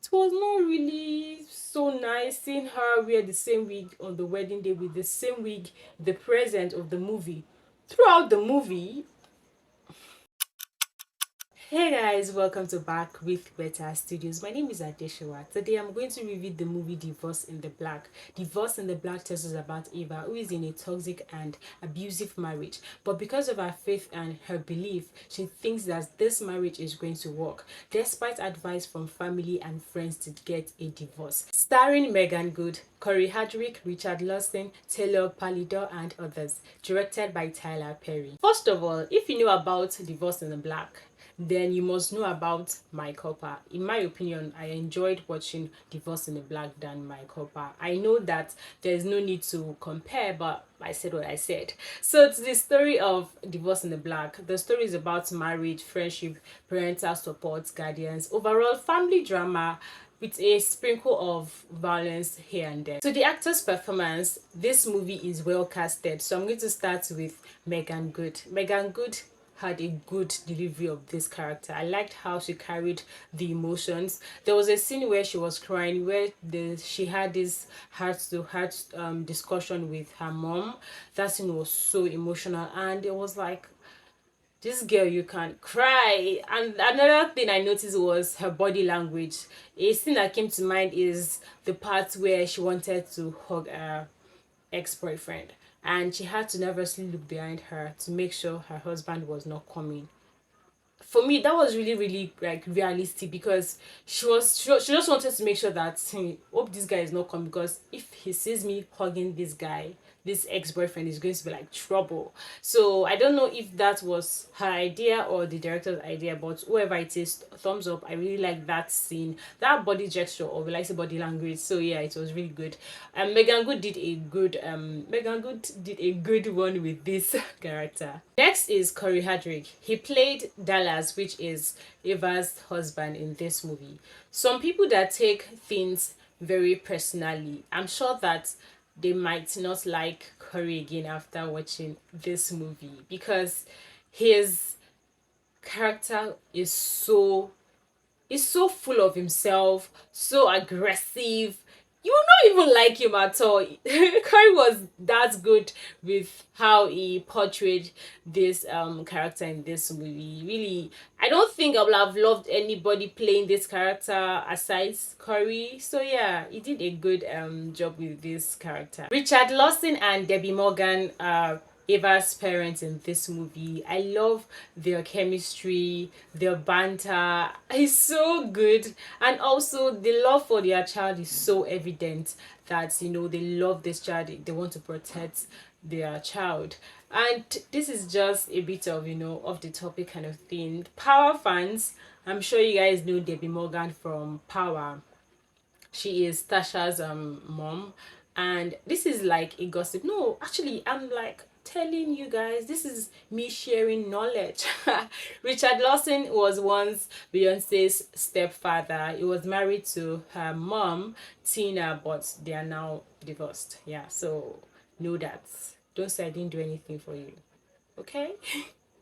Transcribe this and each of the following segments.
it was not really so nice seeing her wear the same wig on the wedding day with the same wig, the present of the movie. Throughout the movie, hey guys, welcome to Back with Better Studios. My name is Adeshawa. Today I'm going to review the movie Divorce in the Black. Divorce in the Black tells us about Eva, who is in a toxic and abusive marriage. But because of her faith and her belief, she thinks that this marriage is going to work, despite advice from family and friends to get a divorce. Starring Meagan Good, Cory Hardrict, Richard Lawson, Taylor Polidore, and others. Directed by Tyler Perry. First of all, if you know about Divorce in the Black, then you must know about My Copper. In my opinion, I enjoyed watching Divorce in the Black than My Copper. I know that there's no need to compare, but I said what I said. So it's the story of Divorce in the Black. The story is about marriage, friendship, parental support, guardians, overall family drama with a sprinkle of violence here and there. So the actor's performance, this movie is well casted. So I'm going to start with Meagan Good. Meagan Good had a good delivery of this character. I liked how she carried the emotions. There was a scene where she was crying, where she had this heart-to-heart discussion with her mom. That scene was so emotional, and it was like, this girl, you can't cry. And another thing I noticed was her body language. A scene that came to mind is the part where she wanted to hug her ex-boyfriend, and she had to nervously look behind her to make sure her husband was not coming. For me, that was really like realistic, because she just wanted to make sure that, hope this guy is not coming, because if he sees me hugging this guy, this ex-boyfriend, is going to be like trouble. So I don't know if that was her idea or the director's idea, but whoever it is, thumbs up. I really like that scene, that body gesture, or we like say body language. So yeah, it was really good. Meagan Good did a good one with this character. Next is Cory Hardrict. He played Dallas, which is Eva's husband in this movie. Some people that take things very personally, I'm sure that they might not like Cory again after watching this movie, because his character is so full of himself, so aggressive. You will not even like him at all. Cory was that good with how he portrayed this character in this movie. Really, I don't think I would have loved anybody playing this character aside Cory. So yeah, he did a good job with this character. Richard Lawson and Debbi Morgan are Eva's parents in this movie. I love their chemistry, their banter is so good, and also the love for their child is so evident that they love this child, they want to protect their child. And this is just a bit of off the topic kind of thing. Power fans, I'm sure you guys know Debbi Morgan from Power. She is Tasha's mom, and this is like a gossip. No, actually, I'm like telling you guys, this is me sharing knowledge. Richard Lawson was once Beyonce's stepfather. He was married to her mom, Tina, but they are now divorced. Yeah, so know that. Don't say I didn't do anything for you. Okay?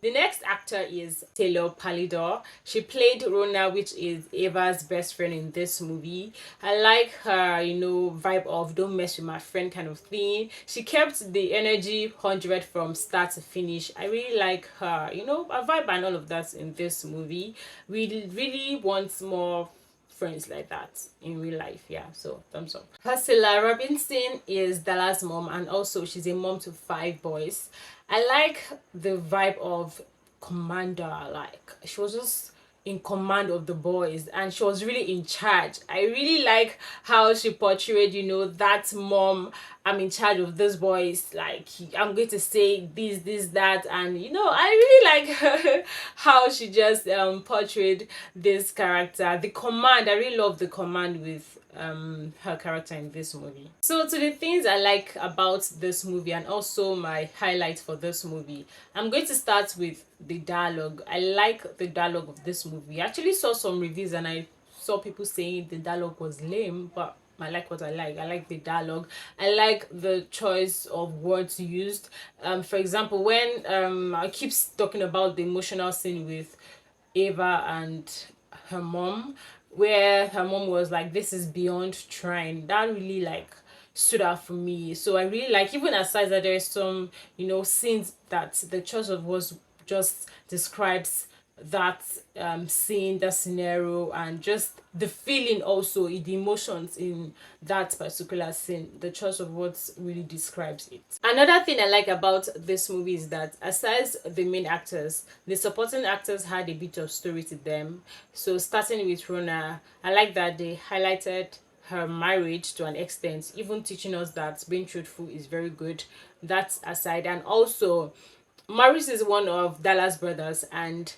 The next actor is Taylor Polidore. She played Rona, which is Eva's best friend in this movie. I like her, vibe of don't mess with my friend kind of thing. She kept the energy 100 from start to finish. I really like her, her vibe and all of that in this movie. We really want more friends like that in real life. Yeah, so thumbs up. Priscilla Robinson is Dallas' mom, and also she's a mom to 5 boys. I like the vibe of commander. Like, she was just in command of the boys, and she was really in charge. I really like how she portrayed, that mom, I'm in charge of those boys, like I'm going to say this that, and I really like how she just portrayed this character, the command. I really love the command with her character in this movie. So to the things I like about this movie, and also my highlights for this movie, I'm going to start with the dialogue. I like the dialogue of this movie. I actually saw some reviews and I saw people saying the dialogue was lame, but I like what I like. I like the dialogue. I like the choice of words used. For example, when I keep talking about the emotional scene with Eva and her mom, where her mom was like, this is beyond trying. That really like stood out for me. So I really like, even aside that there's some, scenes that the Church of was just describes that scene, that scenario, and just the feeling, also the emotions in that particular scene. The Church of Words really describes it. Another thing I like about this movie is that aside the main actors, the supporting actors had a bit of story to them. So starting with Rona, I like that they highlighted her marriage to an extent, even teaching us that being truthful is very good. That's aside. And also, Maurice is one of Dallas' brothers, and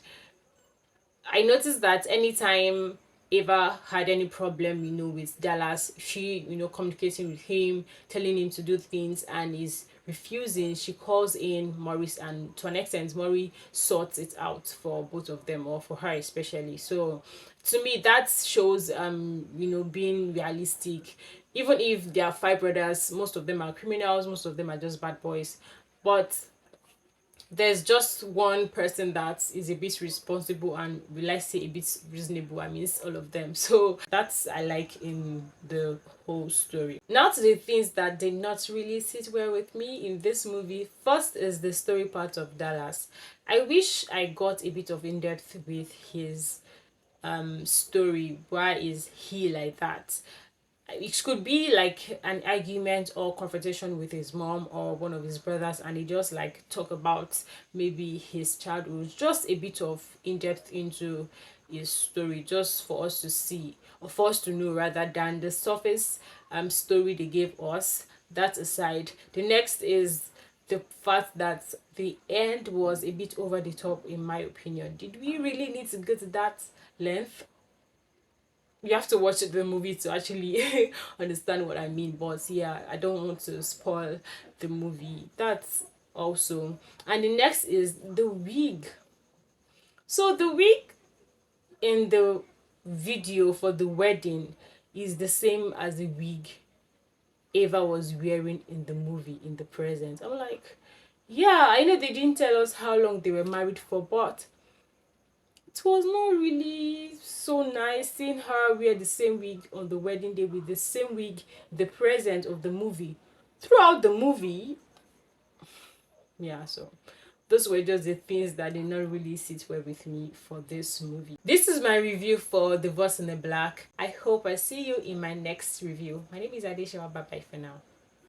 I noticed that anytime Eva had any problem, with Dallas, she, communicating with him, telling him to do things, and he's refusing, she calls in Maurice, and to an extent, Maurice sorts it out for both of them, or for her especially. So, to me, that shows, being realistic. Even if there are five brothers, most of them are criminals, most of them are just bad boys, but there's just one person that is a bit responsible and, will I say, a bit reasonable. I mean, it's all of them. So that's I like in the whole story. Now to the things that did not really sit well with me in this movie. First is the story part of Dallas. I wish I got a bit of in-depth with his story. Why is he like that? It could be like an argument or confrontation with his mom or one of his brothers, and he just like talk about maybe his childhood, just a bit of in-depth into his story, just for us to see, or for us to know, rather than the surface story they gave us. That aside, the next is the fact that the end was a bit over the top, in my opinion. Did we really need to go to that length? You have to watch the movie to actually understand what I mean. But yeah, I don't want to spoil the movie. That's also. And the next is the wig. So the wig in the video for the wedding is the same as the wig Ava was wearing in the movie in the present. I'm like, yeah, I know they didn't tell us how long they were married for, but it was not really so nice seeing her wear the same wig on the wedding day with the same wig, the present of the movie. Throughout the movie, yeah, so those were just the things that did not really sit well with me for this movie. This is my review for The Voice in the Black. I hope I see you in my next review. My name is Adesha. Bye bye for now.